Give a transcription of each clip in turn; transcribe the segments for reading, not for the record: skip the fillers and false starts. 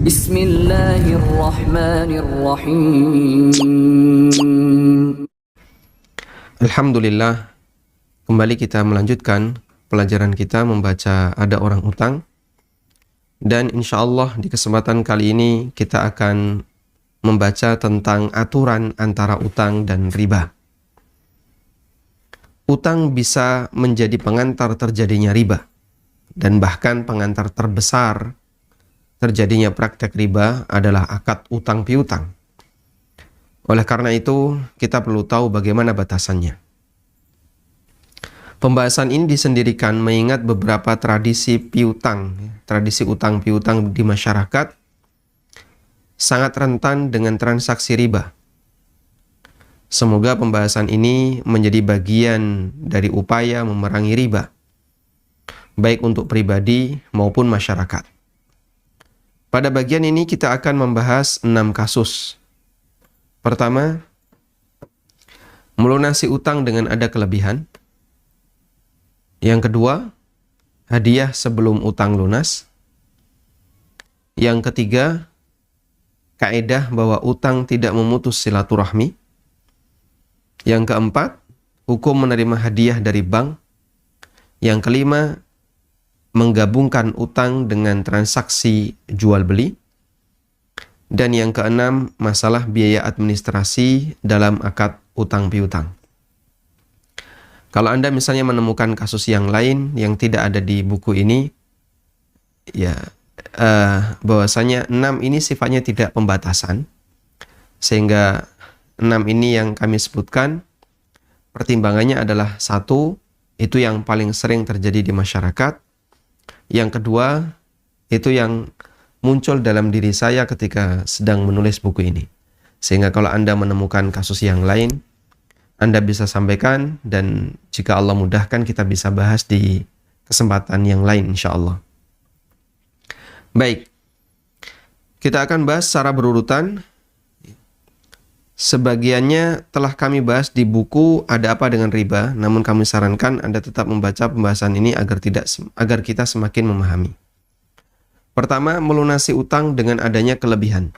Bismillahirrahmanirrahim. Alhamdulillah, kembali kita melanjutkan pelajaran kita membaca Ada Orang Utang. Dan insya Allah di kesempatan kali ini kita akan membaca tentang aturan antara utang dan riba. Utang bisa menjadi pengantar terjadinya riba, dan bahkan pengantar terbesar terjadinya praktek riba adalah akad utang piutang. Oleh karena itu, kita perlu tahu bagaimana batasannya. Pembahasan ini disendirikan mengingat beberapa tradisi piutang, tradisi utang piutang di masyarakat sangat rentan dengan transaksi riba. Semoga pembahasan ini menjadi bagian dari upaya memerangi riba, baik untuk pribadi maupun masyarakat. Pada bagian ini kita akan membahas 6 kasus. Pertama, melunasi utang dengan ada kelebihan. Yang kedua, hadiah sebelum utang lunas. Yang ketiga, kaidah bahwa utang tidak memutus silaturahmi. Yang keempat, hukum menerima hadiah dari bank. Yang kelima, menggabungkan utang dengan transaksi jual beli. Dan yang keenam, masalah biaya administrasi dalam akad utang piutang. Kalau Anda misalnya menemukan kasus yang lain yang tidak ada di buku ini, ya bahwasanya 6 ini sifatnya tidak pembatasan, sehingga 6 ini yang kami sebutkan pertimbangannya adalah 1, itu yang paling sering terjadi di masyarakat. Yang kedua, itu yang muncul dalam diri saya ketika sedang menulis buku ini. Sehingga kalau Anda menemukan kasus yang lain, Anda bisa sampaikan, dan jika Allah mudahkan kita bisa bahas di kesempatan yang lain insya Allah. Baik, kita akan bahas secara berurutan. Sebagiannya telah kami bahas di buku Ada Apa Dengan Riba, namun kami sarankan Anda tetap membaca pembahasan ini agar kita semakin memahami. Pertama, melunasi utang dengan adanya kelebihan.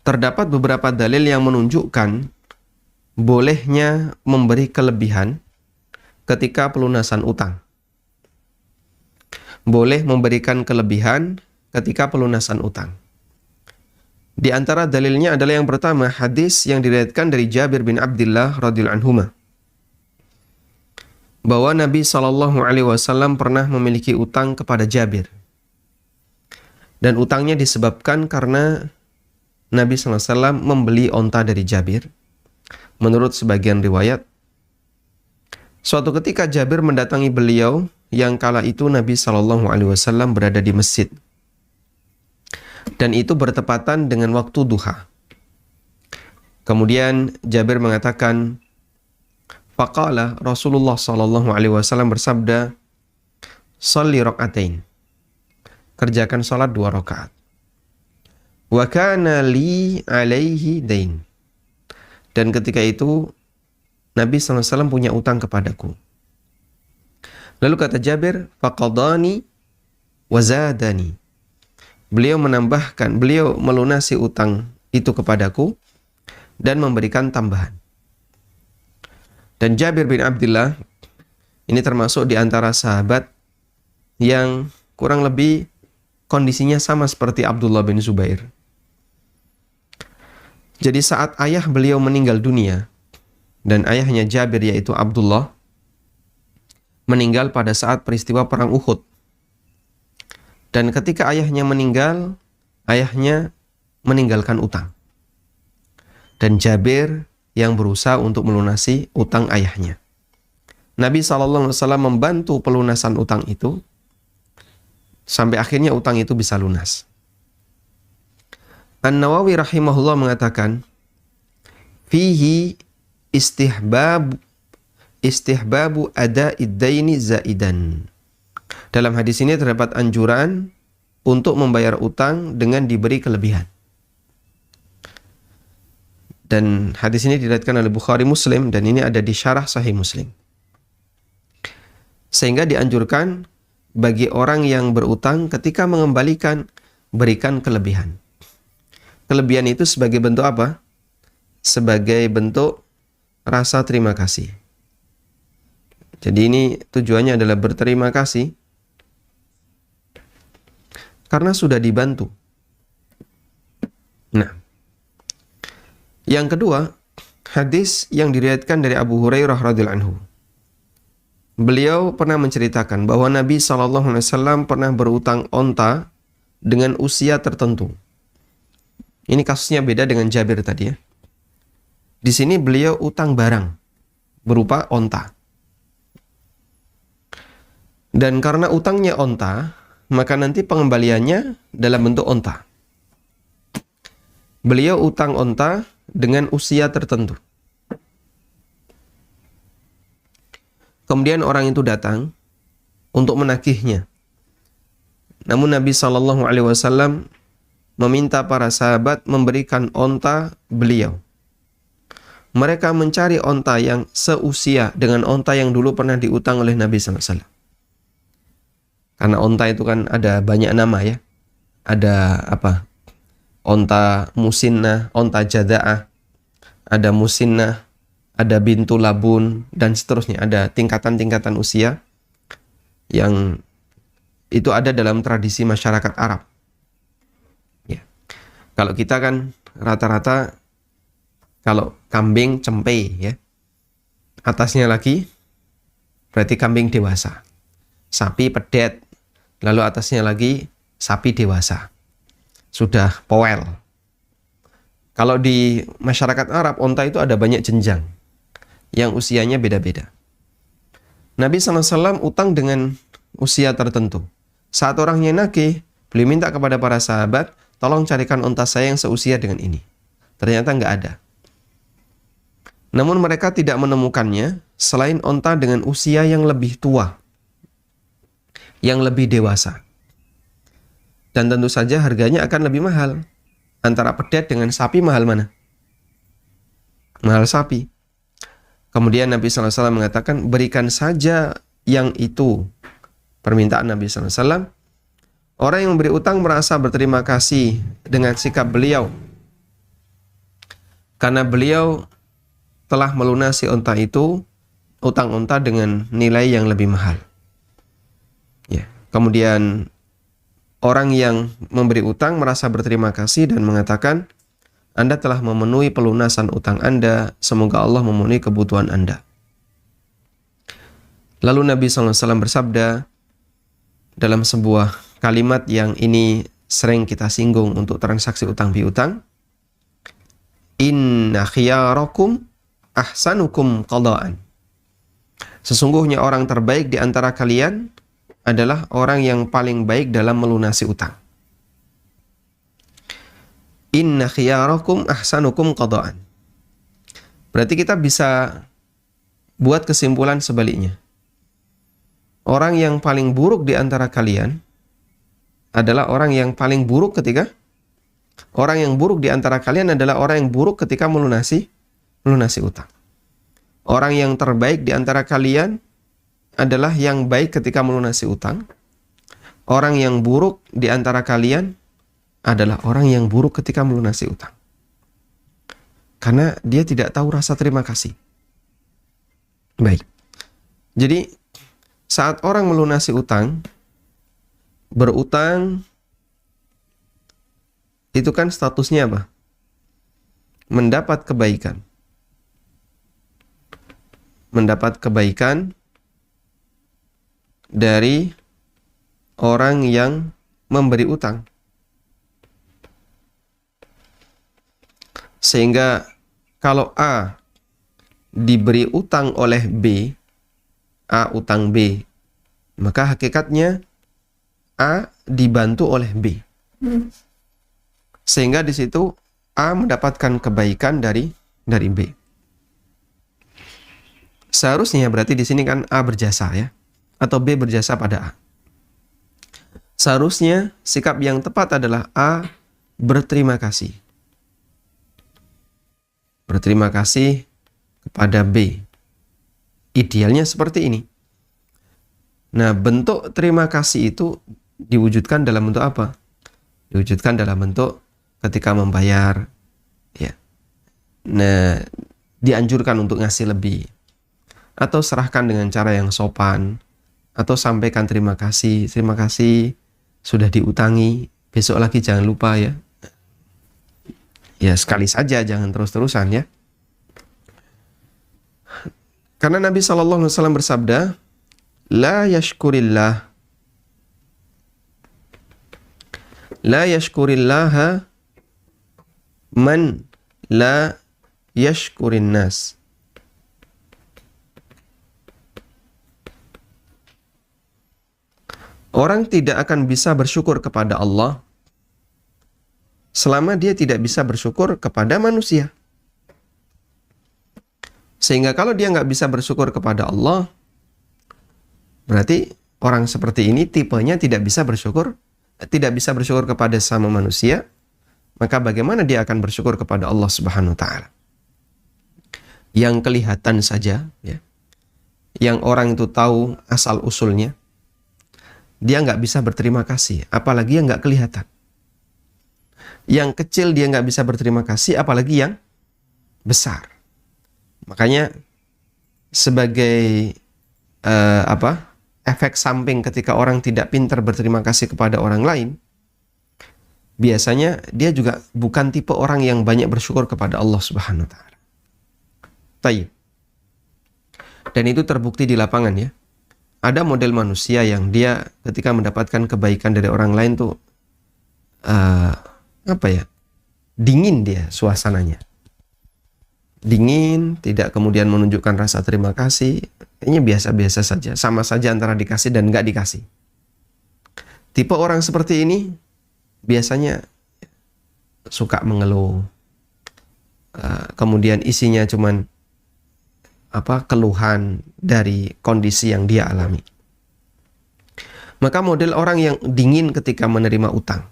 Terdapat beberapa dalil yang menunjukkan bolehnya memberi kelebihan ketika pelunasan utang. Boleh memberikan kelebihan ketika pelunasan utang. Di antara dalilnya adalah yang pertama, hadis yang diriwayatkan dari Jabir bin Abdullah radhiyallahu anhuma, bahwa Nabi SAW pernah memiliki utang kepada Jabir. Dan utangnya disebabkan karena Nabi SAW membeli onta dari Jabir. Menurut sebagian riwayat, suatu ketika Jabir mendatangi beliau yang kala itu Nabi SAW berada di masjid. Dan itu bertepatan dengan waktu duha. Kemudian Jabir mengatakan, faqala Rasulullah SAW bersabda, "Shalli raka'atain." Kerjakan salat 2 rakaat. Wa kana li alaihi dain. Dan ketika itu Nabi SAW punya utang kepadaku. Lalu kata Jabir, faqadani wa zadani. Beliau melunasi utang itu kepadaku dan memberikan tambahan. Dan Jabir bin Abdullah ini termasuk di antara sahabat yang kurang lebih kondisinya sama seperti Abdullah bin Zubair. Jadi saat ayah beliau meninggal dunia, dan ayahnya Jabir yaitu Abdullah meninggal pada saat peristiwa perang Uhud. Dan ketika ayahnya meninggal, ayahnya meninggalkan utang. Dan Jabir yang berusaha untuk melunasi utang ayahnya. Nabi SAW membantu pelunasan utang itu, sampai akhirnya utang itu bisa lunas. An-Nawawi rahimahullah mengatakan, fihi istihbabu ada'id daini zaidan. Dalam hadis ini terdapat anjuran untuk membayar utang dengan diberi kelebihan. Dan hadis ini diriwayatkan oleh Bukhari Muslim, dan ini ada di syarah Sahih Muslim. Sehingga dianjurkan bagi orang yang berutang ketika mengembalikan berikan kelebihan. Kelebihan itu sebagai bentuk apa? Sebagai bentuk rasa terima kasih. Jadi ini tujuannya adalah berterima kasih karena sudah dibantu. Nah, yang kedua, hadis yang diriwayatkan dari Abu Hurairah radhiyallahu anhu. Beliau pernah menceritakan bahwa Nabi SAW pernah berutang onta dengan usia tertentu. Ini kasusnya beda dengan Jabir tadi ya. Di sini beliau utang barang berupa onta. Dan karena utangnya onta, maka nanti pengembaliannya dalam bentuk onta. Beliau utang onta dengan usia tertentu. Kemudian orang itu datang untuk menagihnya. Namun Nabi SAW meminta para sahabat memberikan onta beliau. Mereka mencari onta yang seusia dengan onta yang dulu pernah diutang oleh Nabi SAW. Karena onta itu kan ada banyak nama ya. Ada apa? Onta musinnah, onta jada'ah, ada musinnah, ada bintu labun, dan seterusnya. Ada tingkatan-tingkatan usia yang itu ada dalam tradisi masyarakat Arab. Ya. Kalau kita kan rata-rata kalau kambing cempe ya, atasnya lagi berarti kambing dewasa. Sapi pedet, lalu atasnya lagi sapi dewasa. Sudah powel. Kalau di masyarakat Arab, onta itu ada banyak jenjang yang usianya beda-beda. Nabi SAW utang dengan usia tertentu. Saat orangnya nagih, beliau minta kepada para sahabat, tolong carikan onta saya yang seusia dengan ini. Ternyata nggak ada. Namun mereka tidak menemukannya selain onta dengan usia yang lebih tua, yang lebih dewasa. Dan tentu saja harganya akan lebih mahal. Antara pedet dengan sapi mahal mana? Mahal sapi. Kemudian Nabi SAW mengatakan, berikan saja yang itu. Permintaan Nabi SAW. Orang yang memberi utang merasa berterima kasih dengan sikap beliau. Karena beliau telah melunasi onta itu, utang onta dengan nilai yang lebih mahal. Ya. Kemudian orang yang memberi utang merasa berterima kasih dan mengatakan, Anda telah memenuhi pelunasan utang Anda, semoga Allah memenuhi kebutuhan Anda. Lalu Nabi SAW bersabda dalam sebuah kalimat yang ini sering kita singgung untuk transaksi utang piutang, Inna khiyarakum ahsanukum qada'an. Sesungguhnya orang terbaik di antara kalian adalah orang yang paling baik dalam melunasi utang. Inna khiyarakum ahsanukum qada'an. Berarti kita bisa buat kesimpulan sebaliknya. Orang yang paling buruk di antara kalian adalah orang yang paling buruk ketika orang yang buruk di antara kalian adalah orang yang buruk ketika melunasi utang. Orang yang terbaik di antara kalian adalah yang baik ketika melunasi utang. Orang yang buruk di antara kalian adalah orang yang buruk ketika melunasi utang. Karena dia tidak tahu rasa terima kasih. Baik. Jadi, saat orang melunasi utang, berutang, itu kan statusnya apa? Mendapat kebaikan. Mendapat kebaikan dari orang yang memberi utang. Sehingga kalau A diberi utang oleh B, A utang B, maka hakikatnya A dibantu oleh B. Sehingga di situ A mendapatkan kebaikan dari B. Seharusnya berarti di sini kan A berjasa ya, atau B berjasa pada A. Seharusnya sikap yang tepat adalah A berterima kasih. Berterima kasih kepada B. Idealnya seperti ini. Nah, bentuk terima kasih itu diwujudkan dalam bentuk apa? Diwujudkan dalam bentuk ketika membayar, ya. Nah, dianjurkan untuk ngasih lebih, atau serahkan dengan cara yang sopan, atau sampaikan terima kasih sudah diutangi, besok lagi jangan lupa ya. Ya sekali saja, jangan terus-terusan ya. Karena Nabi SAW bersabda, la yashkurillaha man la yashkurin nas. Orang tidak akan bisa bersyukur kepada Allah selama dia tidak bisa bersyukur kepada manusia. Sehingga kalau dia nggak bisa bersyukur kepada Allah, berarti orang seperti ini tipenya tidak bisa bersyukur kepada sama manusia. Maka bagaimana dia akan bersyukur kepada Allah Subhanahu wa Ta'ala? Yang kelihatan saja, ya, yang orang itu tahu asal usulnya, dia nggak bisa berterima kasih, apalagi yang nggak kelihatan. Yang kecil dia nggak bisa berterima kasih, apalagi yang besar. Makanya sebagai efek samping ketika orang tidak pintar berterima kasih kepada orang lain, biasanya dia juga bukan tipe orang yang banyak bersyukur kepada Allah Subhanahu wa Ta'ala. Tayyib. Dan itu terbukti di lapangan ya. Ada model manusia yang dia ketika mendapatkan kebaikan dari orang lain tuh dingin dia suasananya. Dingin, tidak kemudian menunjukkan rasa terima kasih, kayaknya biasa-biasa saja, sama saja antara dikasih dan nggak dikasih. Tipe orang seperti ini biasanya suka mengeluh, kemudian isinya cuman keluhan dari kondisi yang dia alami. Maka model orang yang dingin ketika menerima utang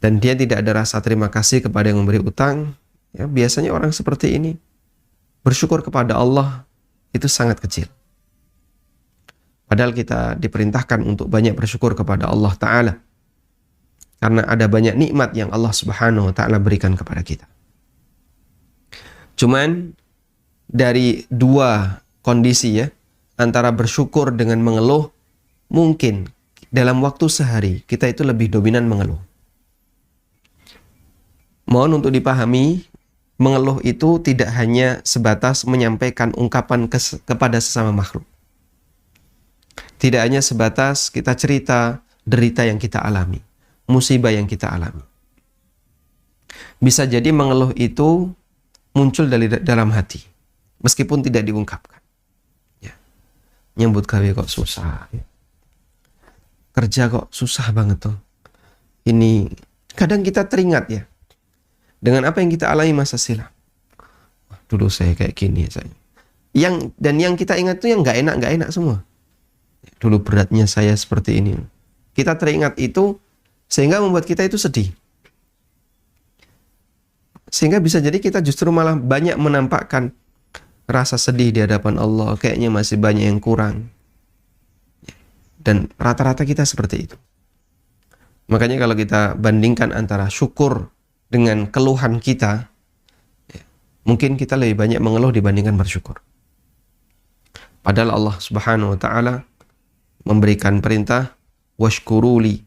dan dia tidak ada rasa terima kasih kepada yang memberi utang, ya, biasanya orang seperti ini bersyukur kepada Allah itu sangat kecil. Padahal kita diperintahkan untuk banyak bersyukur kepada Allah Ta'ala, karena ada banyak nikmat yang Allah Subhanahu wa Ta'ala berikan kepada kita. Cuman dari dua kondisi ya, antara bersyukur dengan mengeluh, mungkin dalam waktu sehari kita itu lebih dominan mengeluh. Mohon untuk dipahami, mengeluh itu tidak hanya sebatas menyampaikan ungkapan kepada sesama makhluk. Tidak hanya sebatas kita cerita derita yang kita alami, musibah yang kita alami. Bisa jadi mengeluh itu muncul dari dalam hati, meskipun tidak diungkapkan. Ya. Nyambut gawe kok susah. Ya. Kerja kok susah banget tuh. Ini kadang kita teringat ya dengan apa yang kita alami masa silam. Dulu saya kayak gini saya. Yang kita ingat tuh yang nggak enak semua. Dulu beratnya saya seperti ini. Kita teringat itu sehingga membuat kita itu sedih. Sehingga bisa jadi kita justru malah banyak menampakkan rasa sedih di hadapan Allah. Kayaknya masih banyak yang kurang. Dan rata-rata kita seperti itu. Makanya kalau kita bandingkan antara syukur dengan keluhan kita, ya, mungkin kita lebih banyak mengeluh dibandingkan bersyukur. Padahal Allah Subhanahu wa Ta'ala memberikan perintah, washkuruli,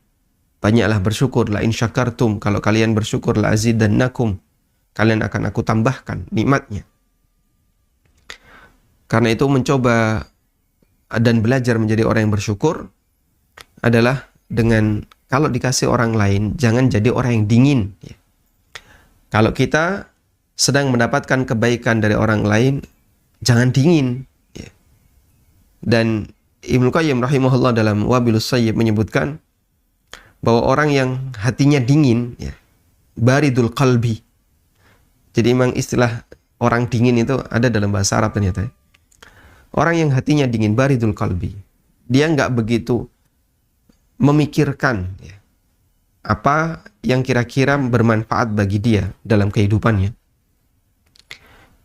banyaklah bersyukur, la in syakartum, kalau kalian bersyukur, la azidannakum, kalian akan aku tambahkan nikmatnya. Karena itu mencoba dan belajar menjadi orang yang bersyukur adalah dengan, kalau dikasih orang lain, jangan jadi orang yang dingin. Ya. Kalau kita sedang mendapatkan kebaikan dari orang lain, jangan dingin. Ya. Dan Ibnu Qayyim rahimahullah dalam Wabilus Sayyib menyebutkan bahwa orang yang hatinya dingin, ya, baridul qalbi. Jadi memang istilah orang dingin itu ada dalam bahasa Arab ternyata. Ya. Orang yang hatinya dingin, baridul qalbi, dia nggak begitu memikirkan ya, apa yang kira-kira bermanfaat bagi dia dalam kehidupannya.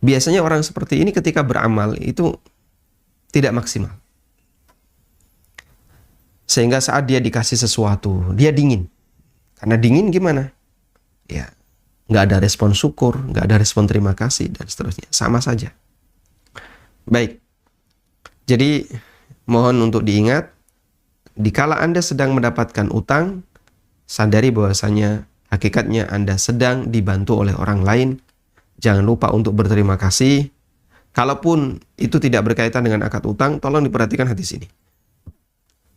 Biasanya orang seperti ini ketika beramal itu tidak maksimal. Sehingga saat dia dikasih sesuatu, dia dingin. Karena dingin gimana? Ya, nggak ada respon syukur, nggak ada respon terima kasih, dan seterusnya. Sama saja. Baik. Jadi, mohon untuk diingat, dikala Anda sedang mendapatkan utang, sadari bahwasanya hakikatnya Anda sedang dibantu oleh orang lain. Jangan lupa untuk berterima kasih. Kalaupun itu tidak berkaitan dengan akad utang, tolong diperhatikan hadis ini.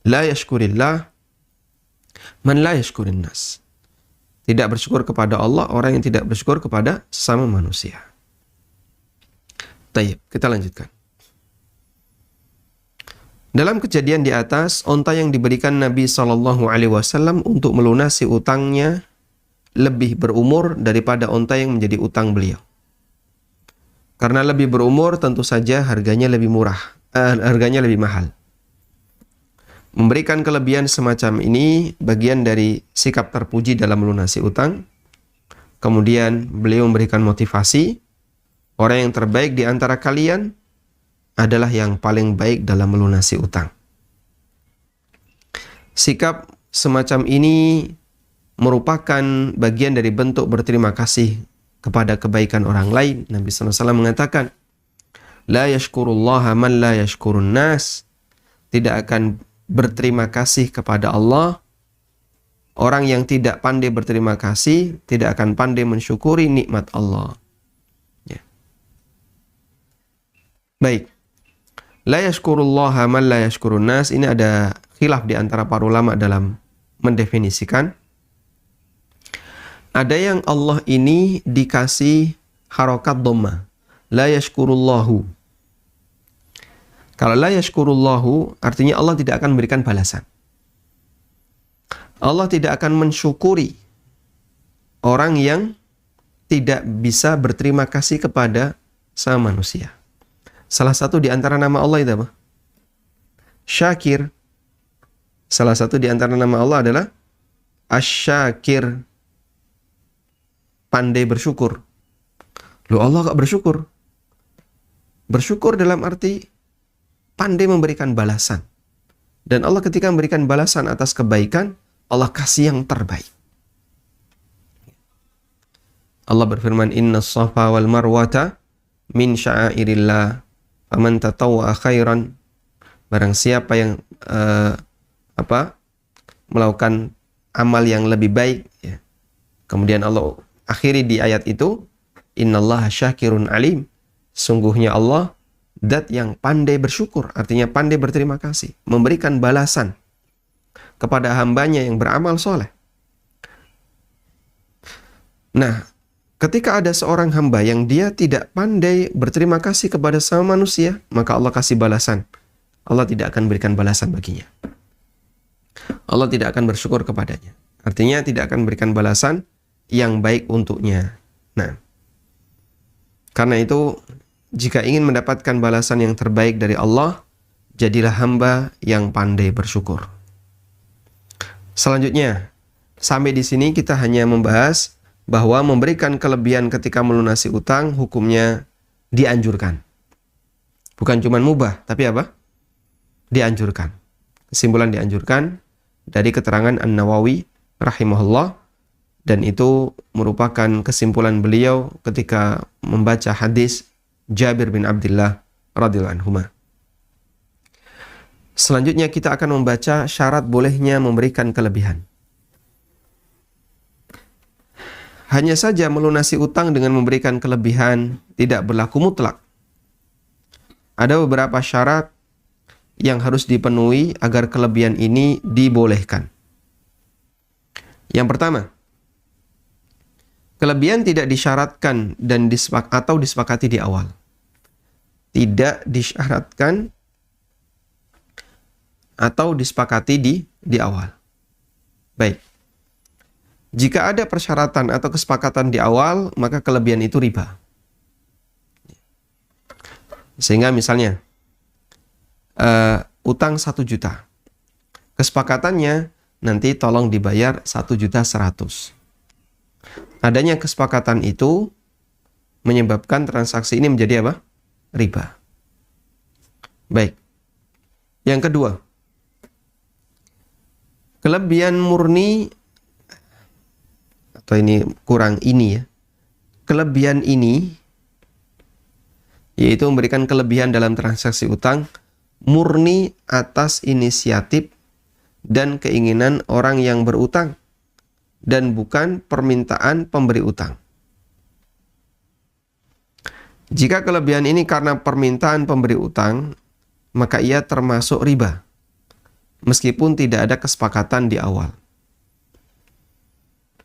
La yashkurillah man la yashkurin nas. Tidak bersyukur kepada Allah orang yang tidak bersyukur kepada sesama manusia. Baik, kita lanjutkan. Dalam kejadian di atas, onta yang diberikan Nabi SAW untuk melunasi utangnya lebih berumur daripada onta yang menjadi utang beliau. Karena lebih berumur, tentu saja harganya lebih harganya lebih mahal. Memberikan kelebihan semacam ini bagian dari sikap terpuji dalam melunasi utang. Kemudian beliau memberikan motivasi, orang yang terbaik di antara kalian adalah yang paling baik dalam melunasi utang. Sikap semacam ini merupakan bagian dari bentuk berterima kasih kepada kebaikan orang lain. Nabi SAW mengatakan, La yashkurullaha man la yashkurun nas. Tidak akan berterima kasih kepada Allah orang yang tidak pandai berterima kasih, tidak akan pandai mensyukuri nikmat Allah. Ya. Baik. La yashkurullaha man la yashkurun nas. Ini ada khilaf di antara para ulama dalam mendefinisikan. Ada yang Allah ini dikasih harokat dhamma. La yashkurullahu. Kalau la yashkurullahu artinya Allah tidak akan memberikan balasan. Allah tidak akan mensyukuri orang yang tidak bisa berterima kasih kepada sama manusia. Salah satu di antara nama Allah itu apa? Syakir. Salah satu di antara nama Allah adalah Asy-Syakir. Pandai bersyukur. Loh, Allah kok bersyukur? Bersyukur dalam arti pandai memberikan balasan. Dan Allah ketika memberikan balasan atas kebaikan, Allah kasih yang terbaik. Allah berfirman, Inna safa wal marwata min sya'airillah. Faman tatawwa'a khairan. Barang siapa yang melakukan amal yang lebih baik. Ya. Kemudian Allah akhiri di ayat itu, Innallaha syakirun alim. Sungguhnya Allah zat yang pandai bersyukur, artinya pandai berterima kasih, memberikan balasan kepada hambanya yang beramal soleh. Nah, ketika ada seorang hamba yang dia tidak pandai berterima kasih kepada sama manusia, maka Allah kasih balasan. Allah tidak akan berikan balasan baginya. Allah tidak akan bersyukur kepadanya. Artinya tidak akan berikan balasan yang baik untuknya. Nah, karena itu jika ingin mendapatkan balasan yang terbaik dari Allah, jadilah hamba yang pandai bersyukur. Selanjutnya, sampai di sini kita hanya membahas bahwa memberikan kelebihan ketika melunasi utang hukumnya dianjurkan. Bukan cuma mubah, tapi apa? Dianjurkan. Kesimpulan dianjurkan dari keterangan An-Nawawi rahimahullah. Dan itu merupakan kesimpulan beliau ketika membaca hadis Jabir bin Abdullah radhiyallahu anhuma. Selanjutnya kita akan membaca syarat bolehnya memberikan kelebihan. Hanya saja melunasi utang dengan memberikan kelebihan tidak berlaku mutlak. Ada beberapa syarat yang harus dipenuhi agar kelebihan ini dibolehkan. Yang pertama, kelebihan tidak disyaratkan dan disepakati di awal. Tidak disyaratkan atau disepakati di awal. Baik. Jika ada persyaratan atau kesepakatan di awal, maka kelebihan itu riba. Sehingga misalnya, utang 1 juta. Kesepakatannya nanti tolong dibayar 1.100.000. Adanya kesepakatan itu menyebabkan transaksi ini menjadi apa? Riba. Baik. Yang kedua, kelebihan murni atau ini kurang ini ya. Kelebihan ini yaitu memberikan kelebihan dalam transaksi utang murni atas inisiatif dan keinginan orang yang berutang dan bukan permintaan pemberi utang. Jika kelebihan ini karena permintaan pemberi utang, maka ia termasuk riba, meskipun tidak ada kesepakatan di awal.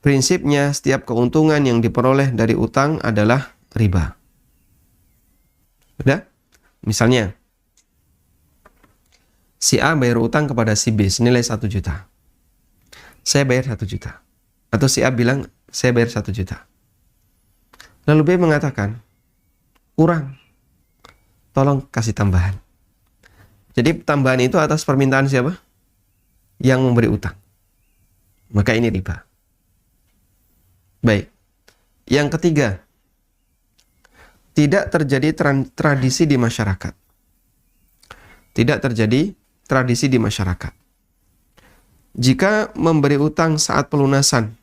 Prinsipnya, setiap keuntungan yang diperoleh dari utang adalah riba. Udah? Misalnya, si A bayar utang kepada si B senilai 1 juta. Saya bayar 1 juta. Atau si A bilang, saya bayar 1 juta. Lalu B mengatakan, kurang. Tolong kasih tambahan. Jadi tambahan itu atas permintaan siapa? Yang memberi utang. Maka ini riba. Baik. Yang ketiga, tidak terjadi tradisi di masyarakat. Tidak terjadi tradisi di masyarakat. Jika memberi utang saat pelunasan,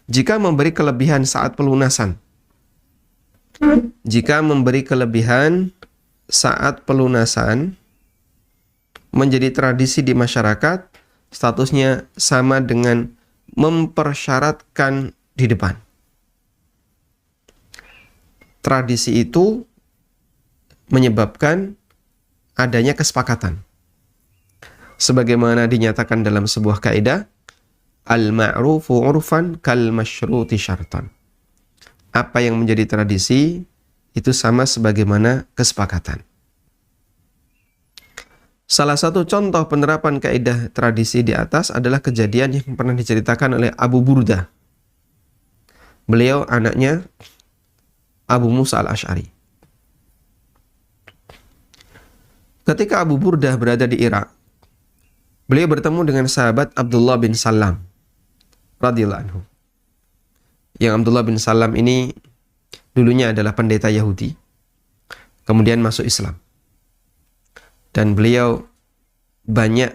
jika memberi kelebihan saat pelunasan, jika memberi kelebihan saat pelunasan menjadi tradisi di masyarakat, statusnya sama dengan mempersyaratkan di depan. Tradisi itu menyebabkan adanya kesepakatan. Sebagaimana dinyatakan dalam sebuah kaidah, al-ma'rufu 'urfan kal masyruti syartan. Apa yang menjadi tradisi itu sama sebagaimana kesepakatan. Salah satu contoh penerapan kaidah tradisi di atas adalah kejadian yang pernah diceritakan oleh Abu Burdah. Beliau anaknya Abu Musa al-Asy'ari. Ketika Abu Burdah berada di Irak, beliau bertemu dengan sahabat Abdullah bin Salam radhiyallahu anhu. Yang Abdullah bin Salam ini dulunya adalah pendeta Yahudi, kemudian masuk Islam. Dan beliau banyak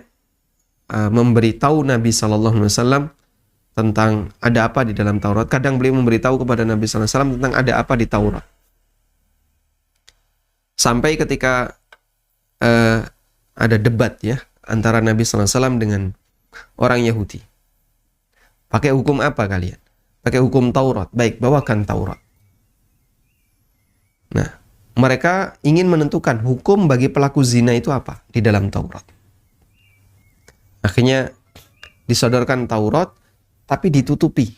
memberitahu Nabi SAW tentang ada apa di dalam Taurat. Kadang beliau memberitahu kepada Nabi SAW tentang ada apa di Taurat. Sampai ketika ada debat ya antara Nabi SAW dengan orang Yahudi. Pakai hukum apa kalian? Pakai hukum Taurat. Baik, bawakan Taurat. Nah, mereka ingin menentukan hukum bagi pelaku zina itu apa di dalam Taurat. Akhirnya disodorkan Taurat, tapi ditutupi.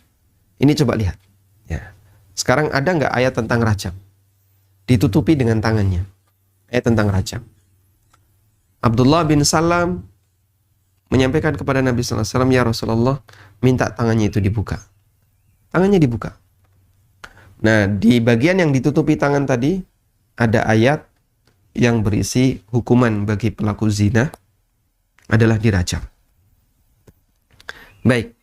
Ini coba lihat. Ya. Sekarang ada nggak ayat tentang rajam? Ditutupi dengan tangannya. Ayat tentang rajam. Abdullah bin Salam menyampaikan kepada Nabi SAW, ya Rasulullah, minta tangannya itu dibuka. Tangannya dibuka. Nah, di bagian yang ditutupi tangan tadi, ada ayat yang berisi hukuman bagi pelaku zina adalah dirajam. Baik.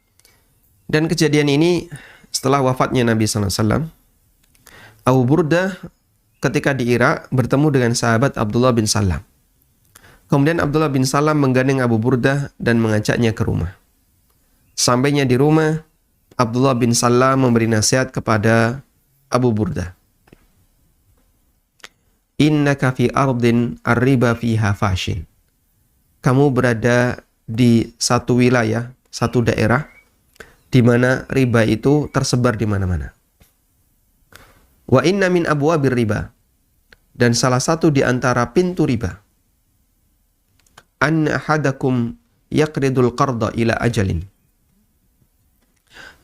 Dan kejadian ini setelah wafatnya Nabi SAW, Abu Burdah ketika di Irak bertemu dengan sahabat Abdullah bin Salam. Kemudian Abdullah bin Salam menggandeng Abu Burdah dan mengajaknya ke rumah. Sampainya di rumah, Abdullah bin Salam memberi nasihat kepada Abu Burdah. Innaka fi ardin ar-riba fiha fashin. Kamu berada di satu wilayah, satu daerah, di mana riba itu tersebar di mana-mana. Wa inna min abwabir riba. Dan salah satu di antara pintu riba. Anna ahadakum yaqridul qarda ila ajalin.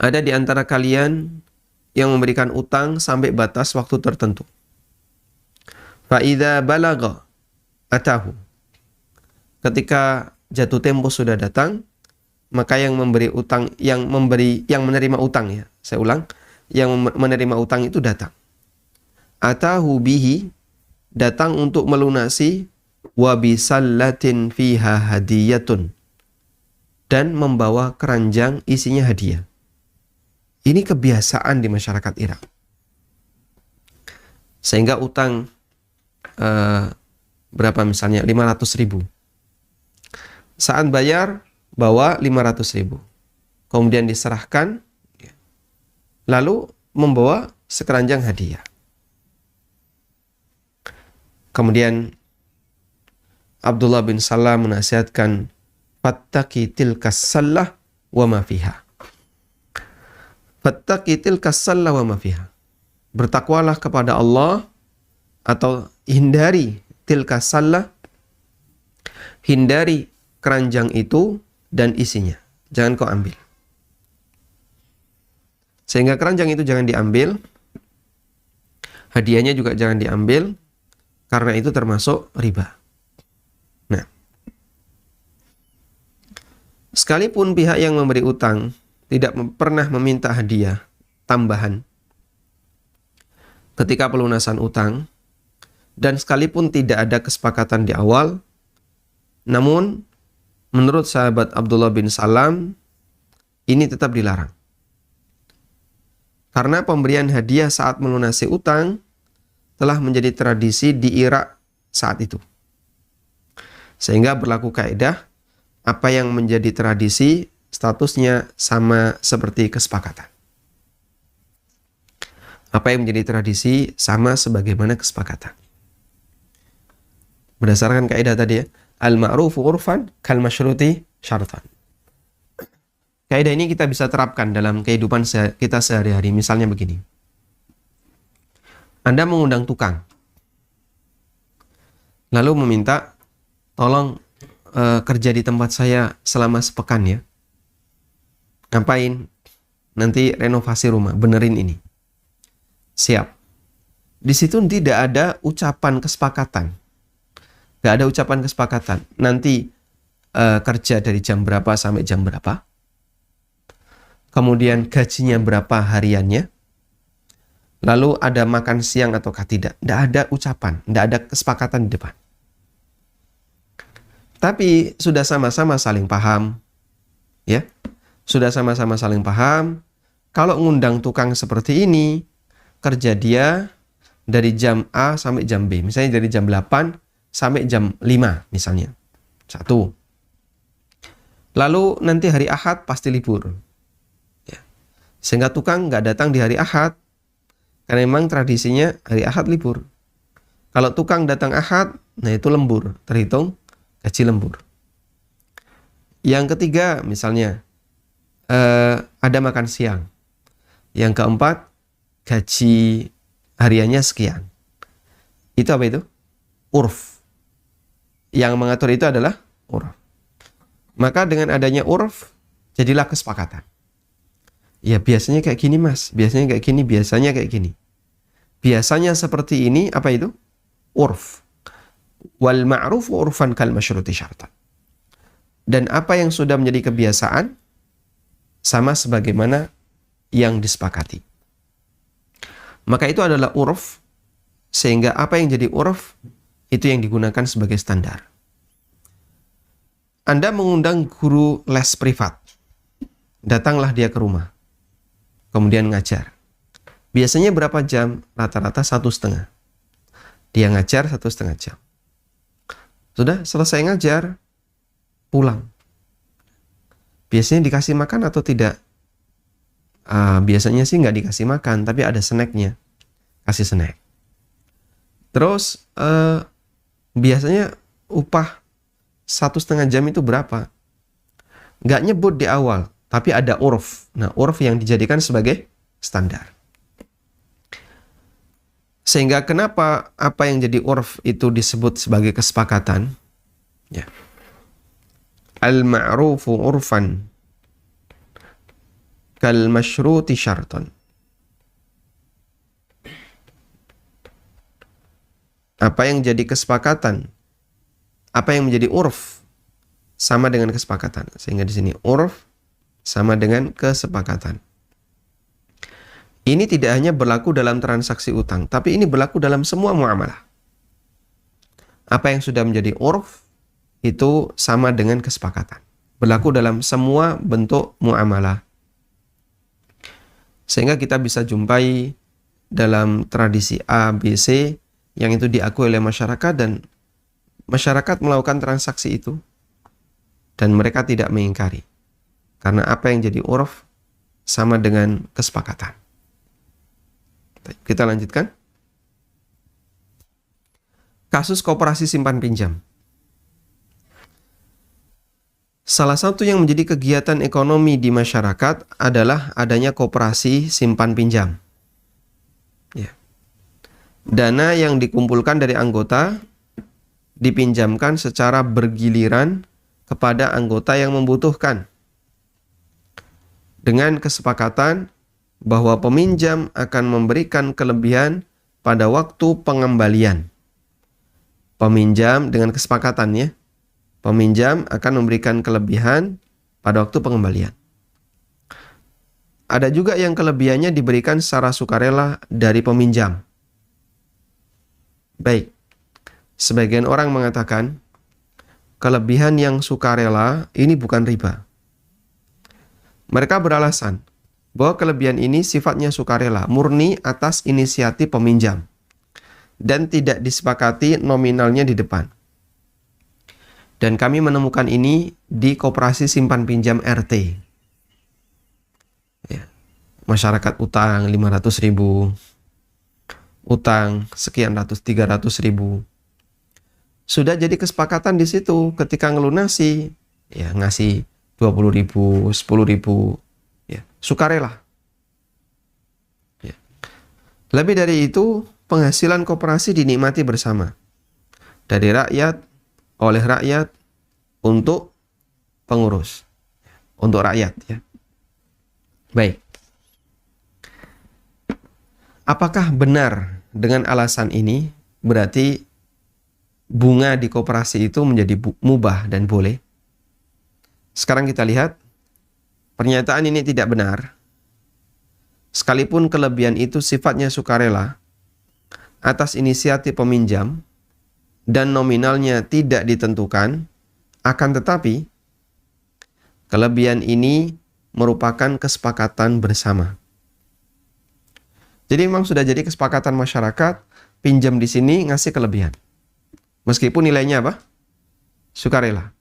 Ada di antara kalian yang memberikan utang sampai batas waktu tertentu. Fa'idha balaga atahu. Ketika jatuh tempo sudah datang, maka yang memberi utang, yang menerima utang ya, saya ulang, yang menerima utang itu datang. Atahu bihi, datang untuk melunasi, wa bisallatin fiha hadiyatun, dan membawa keranjang isinya hadiah. Ini kebiasaan di masyarakat Irak. Sehingga utang berapa misalnya 500.000. Saat bayar bawa 500.000. kemudian diserahkan, lalu membawa sekeranjang hadiah. Kemudian Abdullah bin Salam menasihatkan, fattaqi tilkas sallah wa ma fiha. Fattaqi tilkas sallah wa ma fiha. Bertakwalah kepada Allah, atau hindari tilkas sallah, hindari keranjang itu dan isinya. Jangan kau ambil. Sehingga keranjang itu jangan diambil, hadiahnya juga jangan diambil, karena itu termasuk riba. Nah, sekalipun pihak yang memberi utang tidak pernah meminta hadiah tambahan ketika pelunasan utang, dan sekalipun tidak ada kesepakatan di awal, namun menurut sahabat Abdullah bin Salam, ini tetap dilarang. Karena pemberian hadiah saat melunasi utang telah menjadi tradisi di Irak saat itu. Sehingga berlaku kaidah, apa yang menjadi tradisi statusnya sama seperti kesepakatan. Apa yang menjadi tradisi sama sebagaimana kesepakatan. Berdasarkan kaidah tadi ya, al-ma'rufu urfan kal masyruti syartan. Kaidah ini kita bisa terapkan dalam kehidupan kita sehari-hari. Misalnya begini. Anda mengundang tukang, lalu meminta, tolong kerja di tempat saya selama sepekan ya. Ngapain? Nanti renovasi rumah, benerin ini. Siap. Di situ tidak ada ucapan kesepakatan. Gak ada ucapan kesepakatan. Nanti kerja dari jam berapa sampai jam berapa. Kemudian gajinya berapa hariannya. Lalu ada makan siang ataukah tidak. Tidak ada ucapan, tidak ada kesepakatan di depan. Tapi sudah sama-sama saling paham. Ya, sudah sama-sama saling paham. Kalau ngundang tukang seperti ini, kerja dia dari jam A sampai jam B. Misalnya dari jam 8 sampai jam 5 misalnya. 1. Lalu nanti hari Ahad pasti libur. Ya. Sehingga tukang nggak datang di hari Ahad. Karena memang tradisinya hari Ahad libur. Kalau tukang datang Ahad, nah itu lembur. Terhitung gaji lembur. Yang ketiga misalnya, ada makan siang. Yang keempat, gaji hariannya sekian. Itu apa itu? Urf. Yang mengatur itu adalah urf. Maka dengan adanya urf, jadilah kesepakatan. Ya biasanya kayak gini mas, biasanya kayak gini, biasanya kayak gini. Biasanya seperti ini, apa itu? Urf. Wal ma'ruf urfan kal masyruti syartan. Dan apa yang sudah menjadi kebiasaan, sama sebagaimana yang disepakati. Maka itu adalah urf, sehingga apa yang jadi urf, itu yang digunakan sebagai standar. Anda mengundang guru les privat. Datanglah dia ke rumah. Kemudian ngajar. Biasanya berapa jam? Rata-rata 1,5. Dia ngajar 1,5 jam. Sudah selesai ngajar, pulang. Biasanya dikasih makan atau tidak? Biasanya sih nggak dikasih makan, tapi ada snacknya. Kasih snack. Terus biasanya upah 1,5 jam itu berapa? Nggak nyebut di awal, tapi ada urf. Nah, urf yang dijadikan sebagai standar. Sehingga kenapa apa yang jadi urf itu disebut sebagai kesepakatan? Ya. Al-ma'rufu urfan kal masyruti syarton. Apa yang jadi kesepakatan, apa yang menjadi urf, sama dengan kesepakatan. Sehingga di sini urf sama dengan kesepakatan. Ini tidak hanya berlaku dalam transaksi utang, tapi ini berlaku dalam semua muamalah. Apa yang sudah menjadi urf, itu sama dengan kesepakatan. Berlaku dalam semua bentuk muamalah. Sehingga kita bisa jumpai dalam tradisi A, B, C, yang itu diakui oleh masyarakat, dan masyarakat melakukan transaksi itu. Dan mereka tidak mengingkari. Karena apa yang jadi uruf sama dengan kesepakatan. Kita lanjutkan. Kasus koperasi simpan pinjam. Salah satu yang menjadi kegiatan ekonomi di masyarakat adalah adanya koperasi simpan pinjam. Ya. Dana yang dikumpulkan dari anggota dipinjamkan secara bergiliran kepada anggota yang membutuhkan, dengan kesepakatan bahwa peminjam akan memberikan kelebihan pada waktu pengembalian. Peminjam dengan kesepakatan ya. Peminjam akan memberikan kelebihan pada waktu pengembalian. Ada juga yang kelebihannya diberikan secara sukarela dari peminjam. Baik, sebagian orang mengatakan kelebihan yang sukarela ini bukan riba. Mereka beralasan bahwa kelebihan ini sifatnya sukarela, murni atas inisiatif peminjam, dan tidak disepakati nominalnya di depan. Dan kami menemukan ini di koperasi simpan pinjam RT. Ya. Masyarakat utang 500.000, utang sekian ratus, 300.000. Sudah jadi kesepakatan di situ ketika ngelunasi, ya ngasih 20.000, 10.000, ya sukarela. Ya. Lebih dari itu, penghasilan koperasi dinikmati bersama dari rakyat, oleh rakyat, untuk pengurus, untuk rakyat ya. Baik. Apakah benar dengan alasan ini berarti bunga di koperasi itu menjadi mubah dan boleh? Sekarang kita lihat, pernyataan ini tidak benar. Sekalipun kelebihan itu sifatnya sukarela atas inisiatif peminjam dan nominalnya tidak ditentukan, akan tetapi kelebihan ini merupakan kesepakatan bersama. Jadi memang sudah jadi kesepakatan masyarakat, pinjam di sini ngasih kelebihan. Meskipun nilainya apa? Sukarela.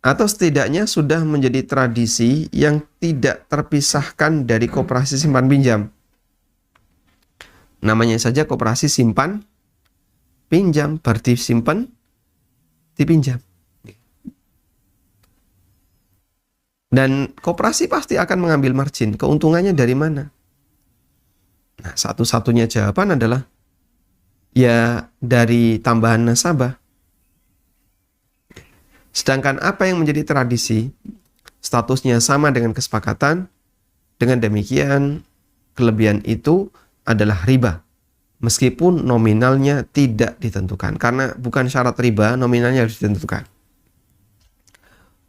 Atau setidaknya sudah menjadi tradisi yang tidak terpisahkan dari koperasi simpan pinjam. Namanya saja koperasi simpan pinjam, berarti simpan, dipinjam. Dan koperasi pasti akan mengambil margin. Keuntungannya dari mana? Nah, satu-satunya jawaban adalah ya dari tambahan nasabah. Sedangkan apa yang menjadi tradisi, statusnya sama dengan kesepakatan, dengan demikian kelebihan itu adalah riba. Meskipun nominalnya tidak ditentukan. Karena bukan syarat riba, nominalnya harus ditentukan.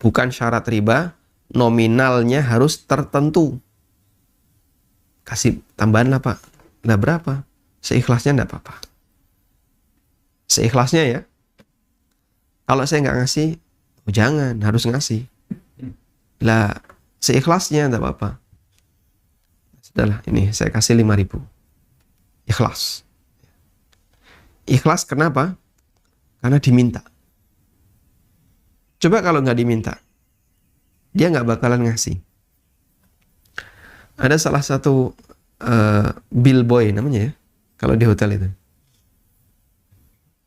Bukan syarat riba, nominalnya harus tertentu. Kasih tambahan lah Pak. Nah berapa? Seikhlasnya enggak apa-apa. Seikhlasnya ya. Kalau saya nggak ngasih, oh jangan, harus ngasih. Lah, seikhlasnya enggak apa-apa. Sudahlah, ini saya kasih 5.000. Ikhlas. Ikhlas kenapa? Karena diminta. Coba kalau nggak diminta, dia nggak bakalan ngasih. Ada salah satu bill boy namanya ya, kalau di hotel itu.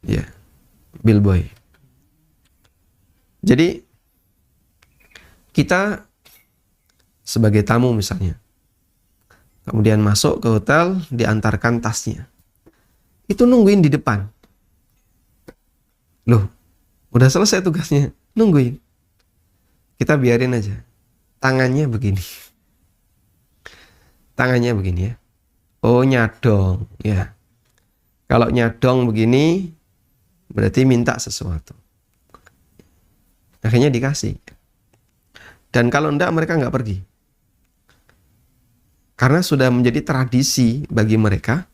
Ya, bill boy. Jadi kita sebagai tamu misalnya, kemudian masuk ke hotel, diantarkan tasnya. Itu nungguin di depan. Loh, udah selesai tugasnya, nungguin. Kita biarin aja. Tangannya begini. Tangannya begini ya. Oh, nyadong, ya. Kalau nyadong begini, berarti minta sesuatu. Akhirnya dikasih. Dan kalau enggak, mereka enggak pergi. Karena sudah menjadi tradisi bagi mereka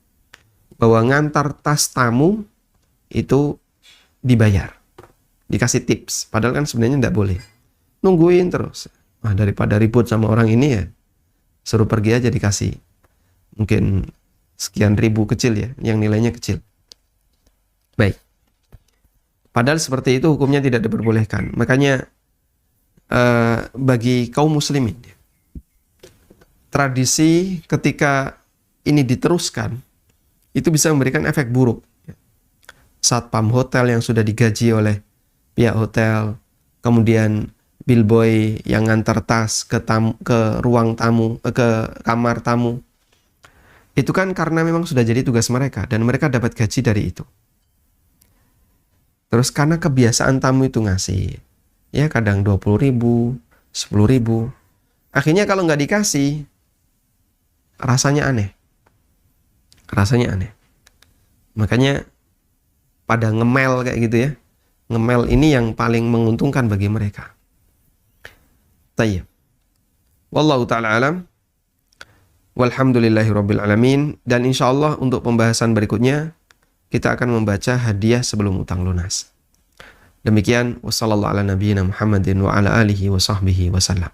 bahwa ngantar tas tamu itu dibayar. Dikasih tips. Padahal kan sebenarnya enggak boleh. Nungguin terus. Nah, daripada ribut sama orang ini ya, suruh pergi aja dikasih. Mungkin sekian ribu kecil ya, yang nilainya kecil. Baik. Padahal seperti itu hukumnya tidak diperbolehkan. Makanya bagi kaum muslimin. Tradisi ketika ini diteruskan, itu bisa memberikan efek buruk. Satpam hotel yang sudah digaji oleh pihak hotel, kemudian billboy yang ngantar tas ke ruang tamu, ke kamar tamu. Itu kan karena memang sudah jadi tugas mereka dan mereka dapat gaji dari itu. Terus karena kebiasaan tamu itu ngasih, ya kadang 20.000, 10.000. Akhirnya kalau nggak dikasih, rasanya aneh. Rasanya aneh. Makanya pada ngemel kayak gitu ya. Ngemel ini yang paling menguntungkan bagi mereka. Tayyib. Wallahu ta'ala alam. Walhamdulillahirabbil alamin. Dan insyaallah untuk pembahasan berikutnya kita akan membaca hadiah sebelum utang lunas. Demikian, wassallallahu ala nabiyyina Muhammadin wa ala alihi wa sahbihi wasallam.